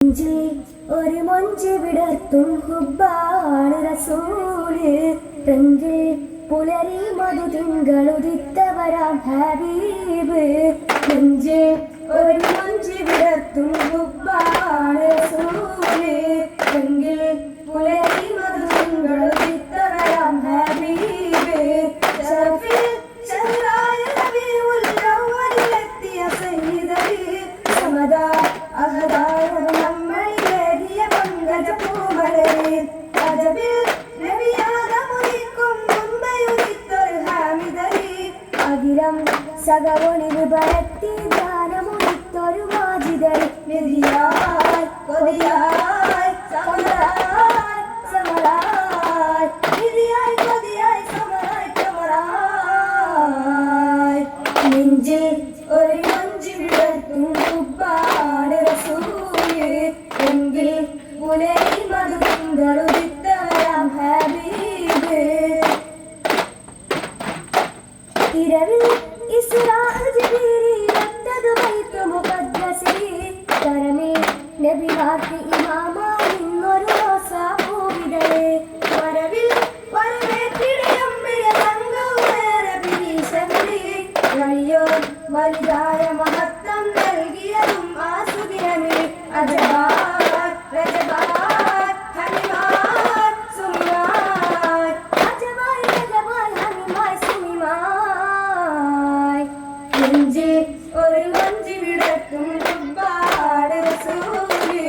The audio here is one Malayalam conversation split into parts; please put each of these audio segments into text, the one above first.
ഒരു മൊഞ്ച് വിടർത്തും ഹുബ്ബാണ് റസൂല് റഞ്ചിൽ പുലരി മധു തിങ്കളുദിത്തവരാം ഹബീബ് നെഞ്ചിൽ ഒരു മൊഞ്ച് വിടർത്തും ഹുബ്ബാണ് റസൂല് റഞ്ചിൽ പുലരി മധു തിങ്കളുദിത്തവരാം ഹബീബ് ശറഫിൽ ശഹറായ റബീഉൽ അവ്വലിലെത്തിയ സയ്യിദി സമദാ അഹദായ സകവൊളിവ് പരത്തി ധ്യാനമുടിത്തൊരു മാജിദൽ നിധിയായി കൊതിയായി സമരായി സമരായി നിധിയായി കൊതിയായി സമരായി സമരായി നെഞ്ചിൽ ഒരു മഞ്ച് വിടർത്തും ഹുബ്ബാണ് റസൂല് എങ്കിൽ പുലരി മധു തിങ്കളുദിത്തവരാം ഹബീബ് ഇരവിൽ ഇസ്രാഅ് ജിബ്രീൽ വന്നത് ബൈത്തുൽ മുഖദ്ദസിൽ കരമേ നബിമാർക്ക് ഇമാമായി നിന്നൊരു റോസാപ്പൂവിതളേ വരവിൽ വരവേറ്റിടയമ്മിയ സംഘവുമേറെ പിരീശങ്ങളിൽ വഴിയോ വലുതായ മഹത്വം നൽകിയതും ആ സുദിനമേ അജബായ് രജബായ് ഹനിമായ് സുമിമായ് അജബായ് രജബായ് ഹനിമായ് സുമിമായ് നെഞ്ചിൽ ഒരു മഞ്ച് വിടർത്തും ഹുബ്ബാണ് റസൂല്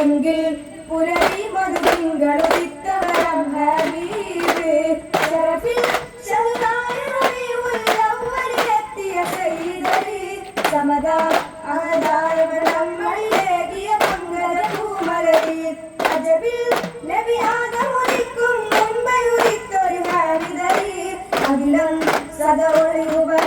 എങ്കിൽ പുലരി മധു തിങ്കളുദിത്തവരാം ഹബീബ് ശറഫിൽ ശഹറായ റബീഉൽ അവ്വലിലെത്തിയ സയ്യിദി സമദാ അഹദായവർ നമ്മളിലേകിയ പങ്കജപൂമലരി അജബിൽ നബി ആദമുദിക്കും മുൻപേ ഉദിത്തൊരു ഹാരിദരി അഖിലം സദാ ഒളിവുപര